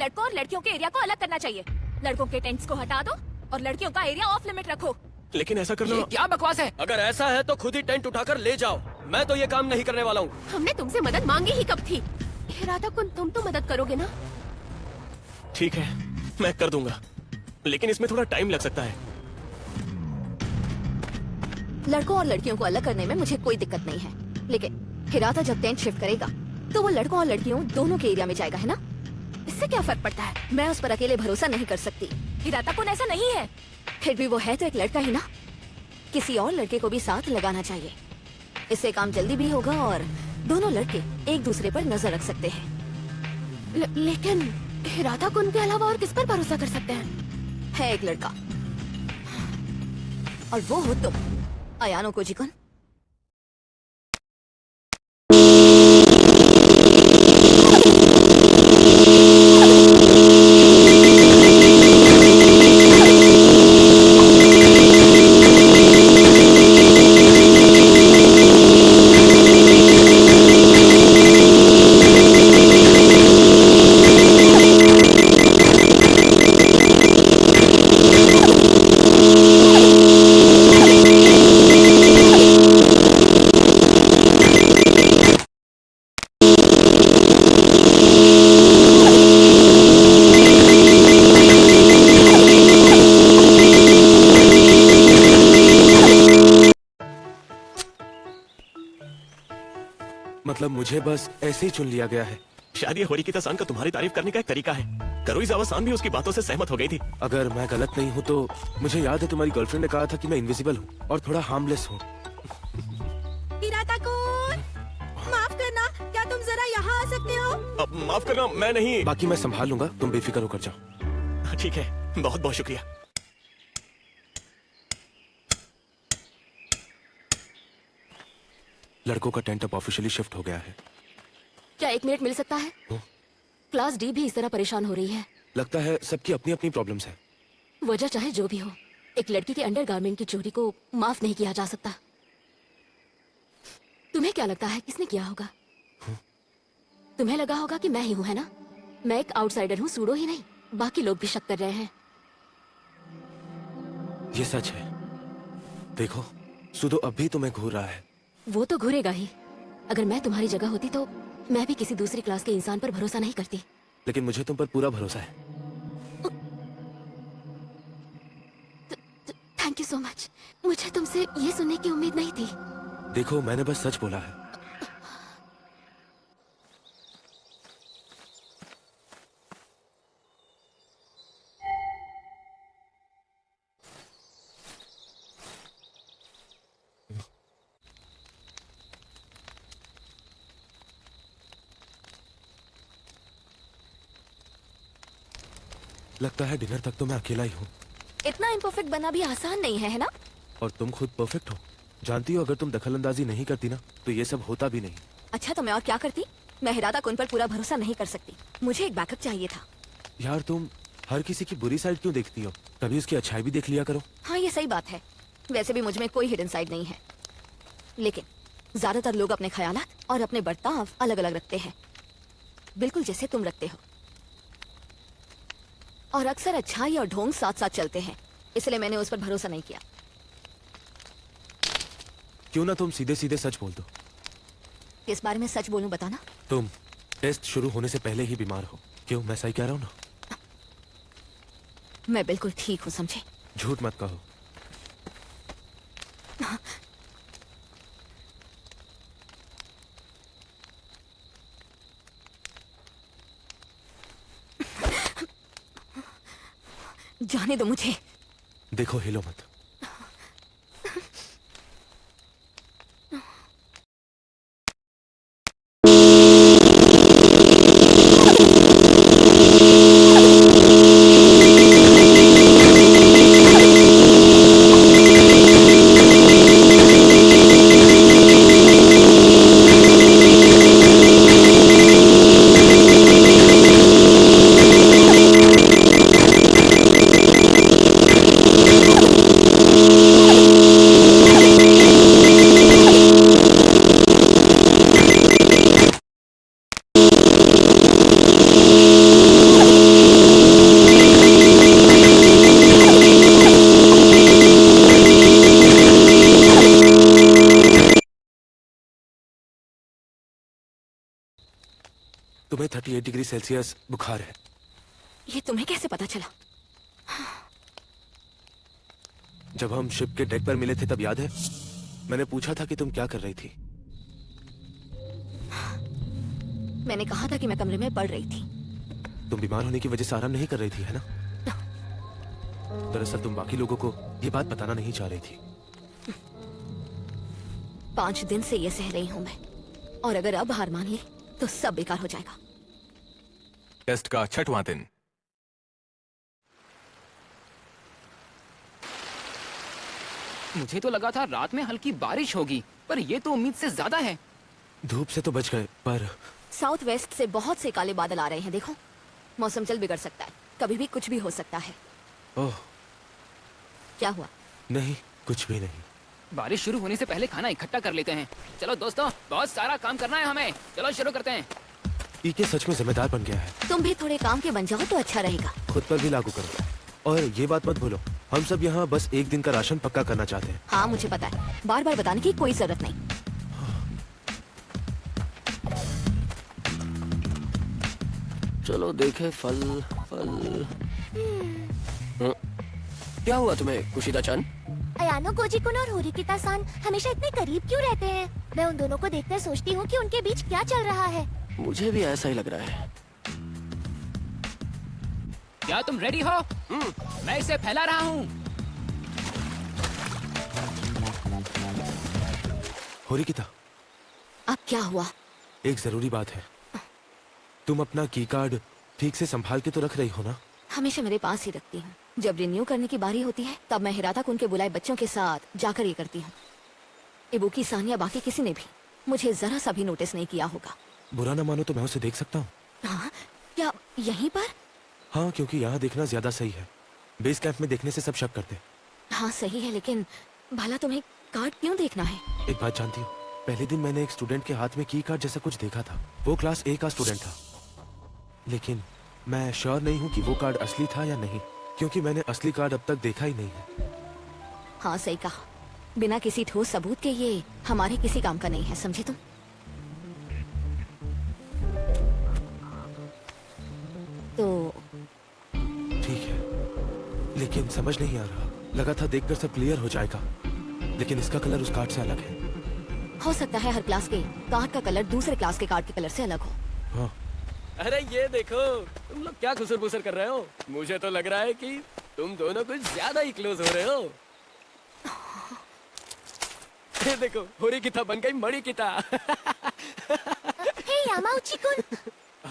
लड़कों और लड़कियों के एरिया को अलग करना चाहिए। लड़कों के टेंट्स को हटा दो और लड़कियों का एरिया ऑफ लिमिट रखो। लेकिन ऐसा करना ये क्या बकवास है? अगर ऐसा है तो खुद ही टेंट उठाकर ले जाओ। मैं तो ये काम नहीं करने वाला हूँ। हमने तुमसे मदद मांगी ही कब थी? राधा कुन, तुम तो मदद करोगे ना? ठीक है, मैं कर दूंगा, लेकिन इसमें थोड़ा टाइम लग सकता है। लड़कों और लड़कियों को अलग करने में मुझे कोई दिक्कत नहीं है, लेकिन हिराता जब टेंट शिफ्ट करेगा तो वो लड़कों और लड़कियों दोनों के एरिया में जाएगा, है ना? इससे क्या फर्क पड़ता है? मैं उस पर अकेले भरोसा नहीं कर सकती। हिराता कुन ऐसा नहीं है। फिर भी वो है तो एक लड़का ही ना, किसी और लड़के को भी साथ लगाना चाहिए। इससे काम जल्दी भी होगा और दोनों लड़के एक दूसरे पर नजर रख सकते हैं। लेकिन हिराता कुन के अलावा और किस पर भरोसा कर सकते हैं? है एक लड़का, और वो हो तुम, अयानो कोजिकुन। मतलब मुझे बस ऐसे ही चुन लिया गया है। शायद ये होरिकिता-सान का तुम्हारी तारीफ करने का एक तरीका है। करुइजावा-सान भी उसकी बातों से सहमत हो गई थी। अगर मैं गलत नहीं हूँ तो मुझे याद है तुम्हारी गर्लफ्रेंड ने कहा था कि मैं इनविजिबल हूँ और थोड़ा हार्मलेस हूँ। हिराता-कुन, माफ करना, क्या तुम जरा यहाँ आ सकते हो? अब माफ करना, मैं नहीं। बाकी मैं संभाल लूंगा, तुम बेफिक्र होकर जाओ। ठीक है, बहुत बहुत शुक्रिया। लड़कों का टेंट अब ऑफिशियली शिफ्ट हो गया है। क्या 1 मिनट मिल सकता है? क्लास डी भी इस तरह परेशान हो रही है। लगता है सबकी अपनी अपनी प्रॉब्लम्स हैं। वजह चाहे जो भी हो, एक लड़की के अंडरगारमेंट की चोरी को माफ नहीं किया जा सकता। तुम्हें क्या लगता है किसने किया होगा? तुम्हें लगा होगा कि मैं ही हूँ, है ना? मैं एक आउटसाइडर हूँ, सूडो ही नहीं, बाकी लोग भी शक कर रहे हैं। ये सच है। देखो, सुदो अब भी तुम्हें घूर रहा है। वो तो घूरेगा ही। अगर मैं तुम्हारी जगह होती तो मैं भी किसी दूसरी क्लास के इंसान पर भरोसा नहीं करती। लेकिन मुझे तुम पर पूरा भरोसा है। Thank you so much. मुझे तुमसे ये सुनने की उम्मीद नहीं थी। देखो, मैंने बस सच बोला है। लगता है डिनर तक तो मैं अकेला ही हूँ। इतना इम्परफेक्ट बनना भी आसान नहीं है, है ना? और तुम खुद परफेक्ट हो। जानती हो, अगर तुम दखलंदाजी नहीं करती ना तो ये सब होता भी नहीं। अच्छा, तो मैं और क्या करती? मैं हिराता कुन पर पूरा भरोसा नहीं कर सकती। मुझे एक बैकअप चाहिए था। यार, तुम हर किसी की बुरी साइड क्यों देखती हो? कभी उसकी अच्छाई भी देख लिया करो। हाँ, ये सही बात है। वैसे भी मुझ में कोई हिडन साइड नहीं है, लेकिन ज्यादातर लोग अपने ख्यालात और अपने बर्ताव अलग अलग रखते हैं, बिल्कुल जैसे तुम रखते हो। और अक्सर अच्छाई और ढोंग साथ साथ चलते हैं, इसलिए मैंने उस पर भरोसा नहीं किया। क्यों ना तुम सीधे सीधे सच बोल दो। इस बारे में सच बोलूं, बताना? तुम टेस्ट शुरू होने से पहले ही बीमार हो। क्यों, मैं सही कह रहा हूँ ना? मैं बिल्कुल ठीक हूँ, समझे? झूठ मत कहो। जाने दो मुझे। देखो, हिलो मत। तुम्हें 38 डिग्री सेल्सियस बुखार है। ये तुम्हें कैसे पता चला? जब हम शिप के डेक पर मिले थे तब याद है, मैंने पूछा था कि तुम क्या कर रही थी। मैंने कहा था कि मैं कमरे में पड़ रही थी। तुम बीमार होने की वजह से आराम नहीं कर रही थी, है ना? दरअसल तुम बाकी लोगों को ये बात बताना नहीं चाह रही थी। 5 दिन से ये सह रही हूं मैं, और अगर अब हार मान ली तो सब बेकार हो जाएगा। टेस्ट का 6वां दिन। मुझे तो लगा था रात में हल्की बारिश होगी, पर ये तो उम्मीद से ज्यादा है। धूप से तो बच गए, पर साउथ वेस्ट से बहुत से काले बादल आ रहे हैं। देखो, मौसम जल्द बिगड़ सकता है, कभी भी कुछ भी हो सकता है। ओह क्या हुआ? नहीं, कुछ भी नहीं। बारिश शुरू होने से पहले खाना इकट्ठा कर लेते हैं। चलो दोस्तों, बहुत सारा काम करना है हमें। चलो शुरू करते हैं। ईके सच में जिम्मेदार बन गया है। तुम भी थोड़े काम के बन जाओ तो अच्छा रहेगा। खुद पर भी लागू करो। और ये बात मत भूलो, हम सब यहाँ बस एक दिन का राशन पक्का करना चाहते हैं। हाँ मुझे पता है, बार बार बताने की कोई जरूरत नहीं। चलो देखे फल फल। क्या हुआ तुम्हें कुशिदा-चान? अयानो कोजिकुन और होरिकिता-सान हमेशा इतने करीब क्यों रहते हैं? मैं उन दोनों को देखकर सोचती हूँ कि उनके बीच क्या चल रहा है। मुझे भी ऐसा ही लग रहा है। क्या तुम रेडी हो? मैं इसे फैला रहा हूँ। होरिकिता, अब क्या हुआ? एक जरूरी बात है। तुम अपना की कार्ड ठीक से संभाल के तो रख रही हो ना? हमेशा मेरे पास ही रखती हूँ। जब रिन्यू करने की बारी होती है तब मैं हिराता को उनके बुलाए बच्चों के साथ जाकर ये करती हूँ। इबुकी, सान या बाकी किसी ने भी मुझे जरा सा भी नोटिस नहीं किया होगा। बुरा ना मानो तो मैं उसे देख सकता हूँ। हाँ, क्या यहीं पर? हाँ, क्योंकि यहाँ देखना ज्यादा सही है। बेस कैंप में देखने से सब शक करते हैं। हाँ सही है, लेकिन भला तुम्हें कार्ड क्यों देखना है? एक बात जानती हो, पहले दिन मैंने एक स्टूडेंट के हाथ में की कार्ड जैसा कुछ देखा था। वो क्लास A का स्टूडेंट था, लेकिन मैं श्योर नहीं हूँ कि वो कार्ड असली था या नहीं, क्योंकि मैंने असली कार्ड अब तक देखा ही नहीं है। हाँ सही कहा, बिना किसी ठोस सबूत के ये हमारे किसी काम का नहीं है, समझे तुम? तो ठीक है, लेकिन समझ नहीं आ रहा। लगा था देखकर सब क्लियर हो जाएगा, लेकिन इसका कलर उस कार्ड से अलग है। हो सकता है हर क्लास के कार्ड का कलर दूसरे क्लास के कार्ड के कलर से अलग हो। हाँ, अरे ये देखो, तुम लोग क्या खुसर फुसर कर रहे हो? मुझे तो लग रहा है कि तुम दोनों कुछ ज्यादा ही क्लोज हो रहे हो। ये देखो, होरिकिता बन गई मणिकिता। हे यामाउची-कुन,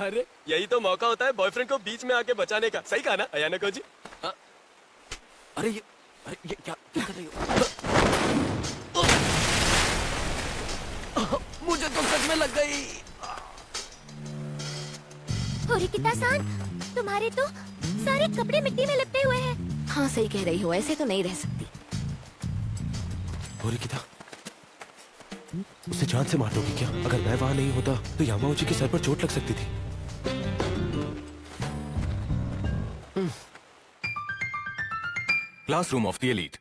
अरे यही तो मौका होता है बॉयफ्रेंड को बीच में आके बचाने का। सही कहा ना अयाना को जी? अरे ये क्या कर रही हो? मुझे तो सच में लग गई। होरिकिता-सान, तुम्हारे तो सारे कपड़े मिट्टी में लिपटे हुए हैं। हाँ सही कह रही हो, ऐसे तो नहीं रह सकती। होरिकिता, उसे जान से मार दोगी क्या? अगर मैं वहां नहीं होता तो यामाउची के सर पर चोट लग सकती थी। Classroom of the elite.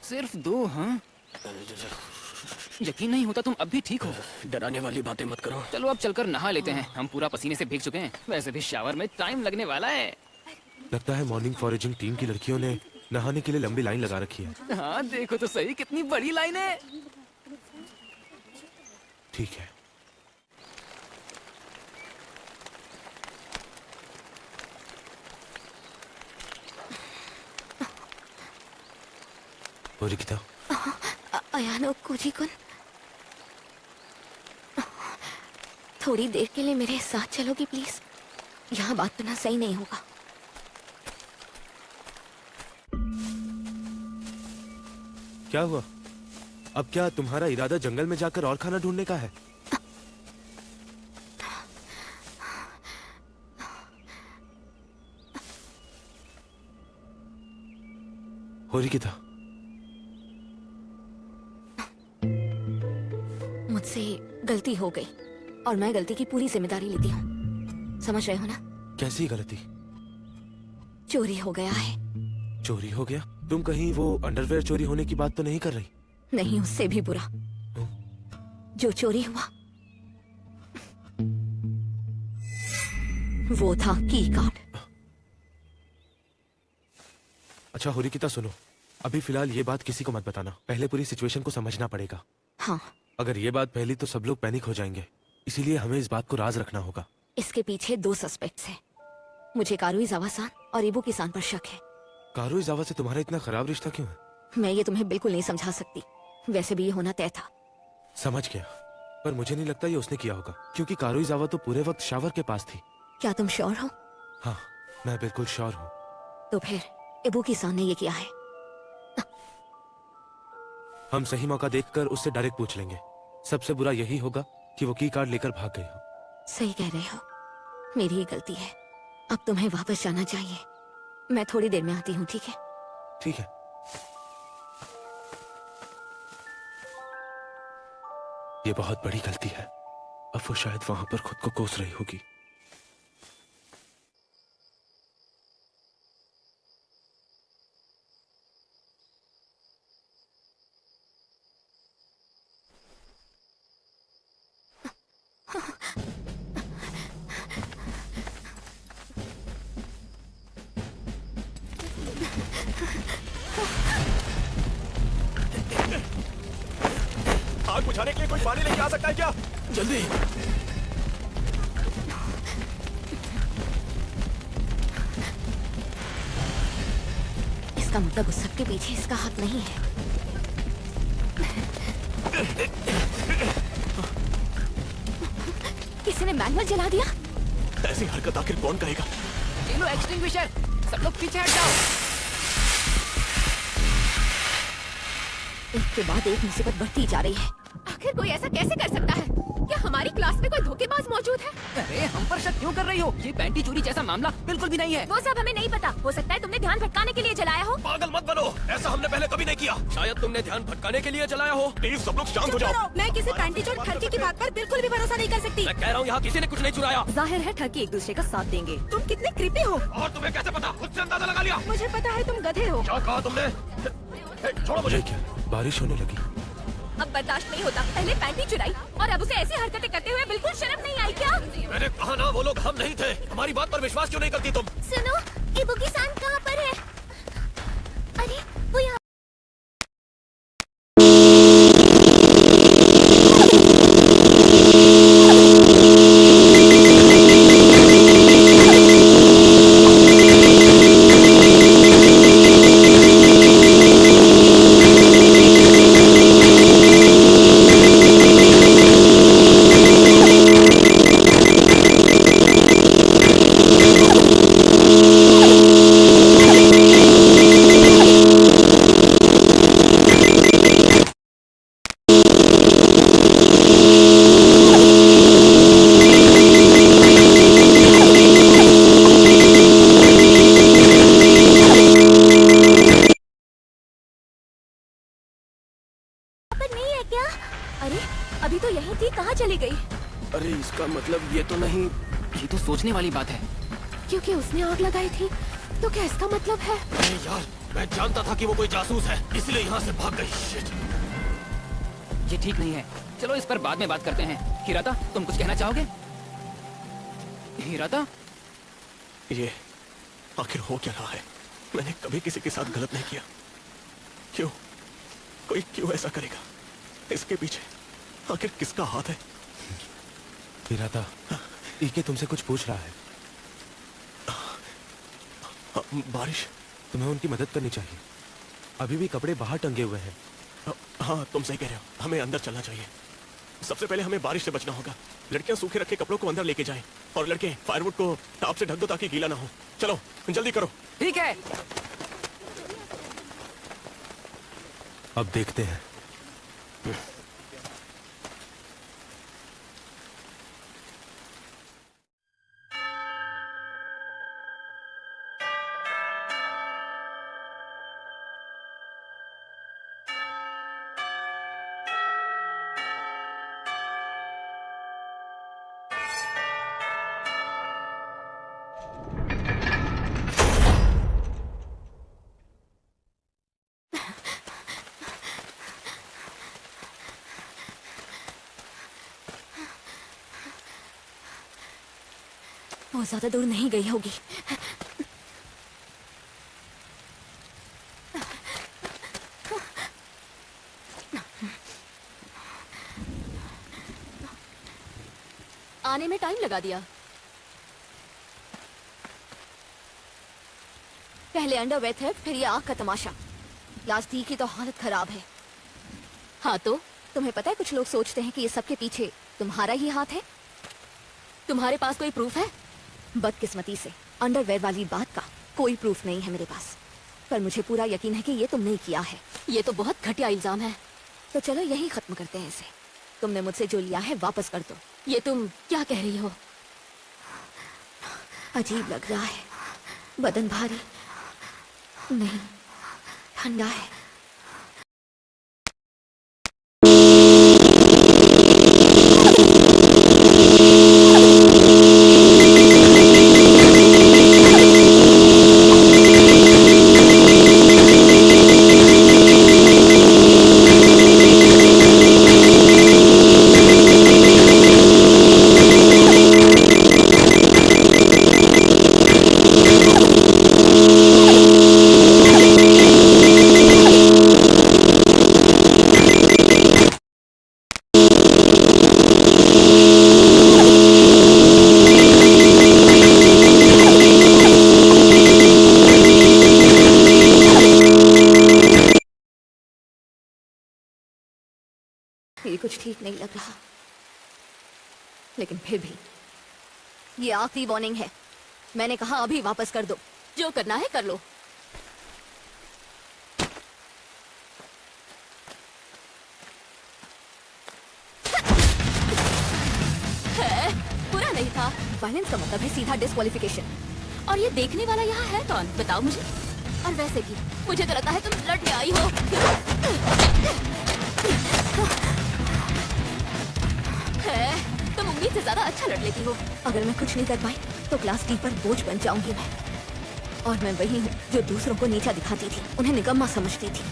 सिर्फ 2? हाँ, यकीन नहीं होता तुम अब भी ठीक हो। डराने वाली बातें मत करो। चलो अब चलकर नहा लेते हैं, हम पूरा पसीने से भीग चुके हैं। वैसे भी शावर में टाइम लगने वाला है। लगता है मॉर्निंग फॉरेजिंग टीम की लड़कियों ने नहाने के लिए लंबी लाइन लगा रखी है। हाँ देखो तो सही, कितनी बड़ी लाइन है। ठीक है। होरिकिता, अयानो कोजी-कुन, थोड़ी देर के लिए मेरे साथ चलोगी प्लीज? यहाँ बात करना सही नहीं होगा। क्या हुआ? अब क्या तुम्हारा इरादा जंगल में जाकर और खाना ढूंढने का है? होरिकिता, मुझसे गलती हो गई और मैं गलती की पूरी जिम्मेदारी लेती हूँ। समझ रहे हो ना? कैसी गलती? चोरी हो गया है। चोरी हो गया? तुम कहीं वो अंडरवेयर चोरी होने की बात तो नहीं कर रही? नहीं, उससे भी बुरा। जो चोरी हुआ वो था की कार्ड। अच्छा होरिकिता सुनो, अभी फिलहाल ये बात किसी को मत बताना। पहले पूरी सिचुएशन को समझना पड़ेगा। हाँ, अगर ये बात फैली तो सब लोग पैनिक हो जाएंगे, इसीलिए हमें इस बात को राज रखना होगा। इसके पीछे 2 सस्पेक्ट्स हैं। मुझे कारुइजावा-सान और इबुकी-सान पर शक है। कारुइजावा से तुम्हारा इतना खराब रिश्ता क्यों है? मैं ये तुम्हें बिल्कुल नहीं समझा सकती। वैसे भी ये होना तय था। समझ गया, पर मुझे नहीं लगता ये उसने किया होगा, क्योंकि कारुइजावा तो पूरे वक्त शावर के पास थी। क्या तुम श्योर हो? हाँ, मैं बिल्कुल श्योर हूँ। तो फिर इबुकी-सान ने ये किया है। हम सही मौका देखकर उससे डायरेक्ट पूछ लेंगे। सबसे बुरा यही होगा कि वो की कार्ड लेकर भाग गई हो। सही कह रहे हो, मेरी ही गलती है। अब तुम्हें वापस जाना चाहिए। मैं थोड़ी देर में आती हूँ, ठीक है? ठीक है। ये बहुत बड़ी गलती है। अब वो शायद वहां पर खुद को कोस रही होगी। आग बुझाने के लिए कोई पानी लेके आ सकता है क्या? जल्दी। इसका मतलब उस सबके पीछे इसका हाथ नहीं है। किसी ने मैनुअल जला दिया? ऐसी हरकत आखिर कौन करेगा? ये लो एक्सटिंग्विशर, सब लोग पीछे हट जाओ। एक के बाद एक मुसीबत बढ़ती जा रही है। आखिर कोई ऐसा कैसे कर सकता है? क्या हमारी क्लास में कोई धोखेबाज मौजूद है? अरे हम पर शक क्यों कर रही हो? ये पैंटी चोरी जैसा मामला बिल्कुल भी नहीं है। वो सब हमें नहीं पता। हो सकता है तुमने ध्यान भटकाने के लिए जलाया हो। पागल मत बनो, ऐसा हमने पहले कभी नहीं किया। शायद तुमने ध्यान भटकाने के लिए जलाया हो। प्लीज सब लोग शांत हो जाओ। मैं किसी पैंटी चोर ठरकी की बात पर बिल्कुल भी भरोसा नहीं कर सकती। मैं कह रहा हूँ यहाँ किसी ने कुछ नहीं चुराया। जाहिर है ठगी एक दूसरे का साथ देंगे। तुम कितने क्रीपी हो। और तुम्हें कैसे पता? खुद से अंदाजा लगा लिया। मुझे पता है तुम गधे हो। क्या कहा तुमने? छोड़ो मुझे। ये क्या? बारिश होने लगी। अब बर्दाश्त नहीं होता। पहले पैंटी चुराई और अब उसे ऐसी हरकतें करते हुए बिल्कुल शर्म नहीं आई क्या? मैंने कहा ना वो लोग हम नहीं थे। हमारी बात पर विश्वास क्यों नहीं करती तुम? सुनो, इबुकी-सान कहाँ पर है? अरे वो यहाँ। अरे अभी तो यही थी, कहाँ चली गई? अरे इसका मतलब ये तो नहीं। ये तो सोचने वाली बात है। क्योंकि उसने आग लगाई थी, तो क्या इसका मतलब है? अरे यार, मैं जानता था कि वो कोई जासूस है, इसलिए यहाँ से भाग गई। Shit. ये ठीक नहीं है। चलो इस पर बाद में बात करते हैं। हिराता, तुम कुछ कहना चाहोगे? हिराता? ये आखिर हो क्या रहा है? मैंने कभी किसी के साथ गलत नहीं किया। क्यों? कोई क्यों ऐसा करेगा? इसके पीछे आखिर किसका हाथ है? इरादा, ईके तुमसे कुछ पूछ रहा है। बारिश, तुम्हें उनकी मदद करनी चाहिए। अभी भी कपड़े बाहर टंगे हुए हैं। हाँ, तुम सही कह रहे हो। हमें अंदर चलना चाहिए। सबसे पहले हमें बारिश से बचना होगा। लड़कियां सूखे रखे कपड़ों को अंदर लेके जाएं और लड़के फायरवुड को टाप से ढक दो ताकि गीला ना हो। चलो जल्दी करो। ठीक है। अब देखते हैं। वो ज्यादा दूर नहीं गई होगी। आने में टाइम लगा दिया। पहले अंडरवेयर थे, फिर ये आग का तमाशा। लास्ट की तो हालत खराब है। हाँ तो तुम्हें पता है, कुछ लोग सोचते हैं कि ये सबके पीछे तुम्हारा ही हाथ है। तुम्हारे पास कोई प्रूफ है? बदकिस्मती से अंडरवेयर वाली बात का कोई प्रूफ नहीं है मेरे पास, पर मुझे पूरा यकीन है कि ये तुमने किया है। ये तो बहुत घटिया इल्जाम है। तो चलो यही खत्म करते हैं इसे। तुमने मुझसे जो लिया है वापस कर दो। ये तुम क्या कह रही हो? अजीब लग रहा है, बदन भारी नहीं, ठंडा है। ये कुछ ठीक नहीं लग रहा, लेकिन फिर भी ये आखिरी वार्निंग है। मैंने कहा अभी वापस कर दो। जो करना है कर लो। पूरा नहीं था। वायलेंस का मतलब है सीधा डिस्क्वालिफिकेशन। और ये देखने वाला यहाँ है कौन, बताओ मुझे। और वैसे भी मुझे तो लगता है तुम लड़ने आई हो। तुम उम्मीद से ज्यादा अच्छा लड़ लेती हो। अगर मैं कुछ नहीं कर पाई तो क्लास टी पर बोझ बन जाऊंगी मैं। और मैं वही हूँ जो दूसरों को नीचा दिखाती थी, उन्हें निकम्मा समझती थी।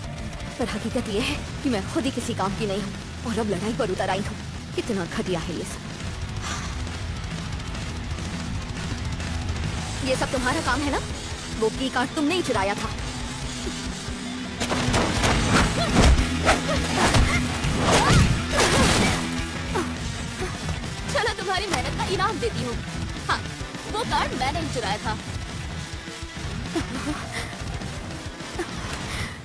पर हकीकत ये है कि मैं खुद ही किसी काम की नहीं हूँ और अब लड़ाई पर उतर आई हूँ। कितना घटिया है ये सब। ये सब तुम्हारा काम है ना? वो की कार्ड तुमने ही चुराया था। चलो तुम्हारी मेहनत का इनाम देती हूँ। हाँ, वो कार्ड मैंने ही चुराया था।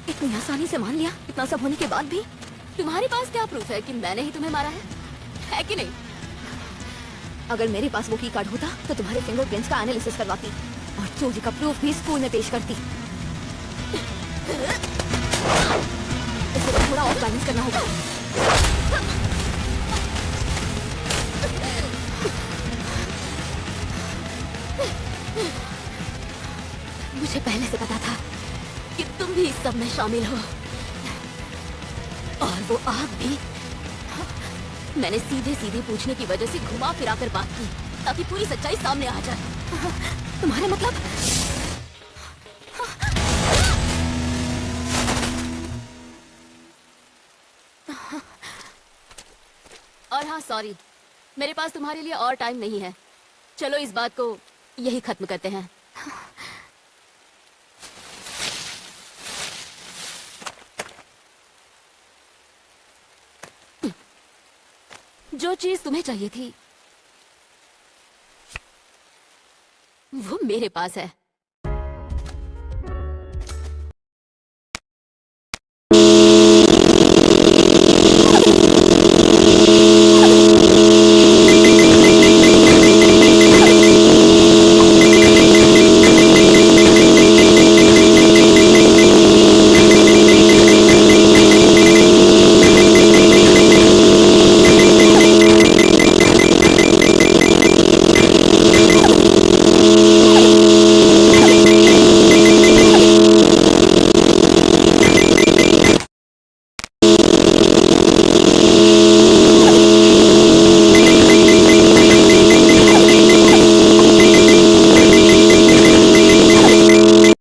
इतनी आसानी से मान लिया। इतना सब होने के बाद भी तुम्हारे पास क्या प्रूफ है कि मैंने ही तुम्हें मारा है कि नहीं? अगर मेरे पास वो की कार्ड होता तो तुम्हारे फिंगरप्रिंट्स का एनालिसिस करवाती और चोरी का प्रूफ भी स्कूल में पेश करती। इसे तो थोड़ा और बैलेंस करना होगा। मुझे पहले से पता था कि तुम भी इस सब में शामिल हो। और वो आग भी मैंने सीधे सीधे पूछने की वजह से घुमा फिरा कर बात की ताकि पूरी सच्चाई सामने आ जाए। तुम्हारा मतलब? और हाँ सॉरी, मेरे पास तुम्हारे लिए और टाइम नहीं है। चलो इस बात को यही खत्म करते हैं। जो चीज तुम्हें चाहिए थी वो मेरे पास है।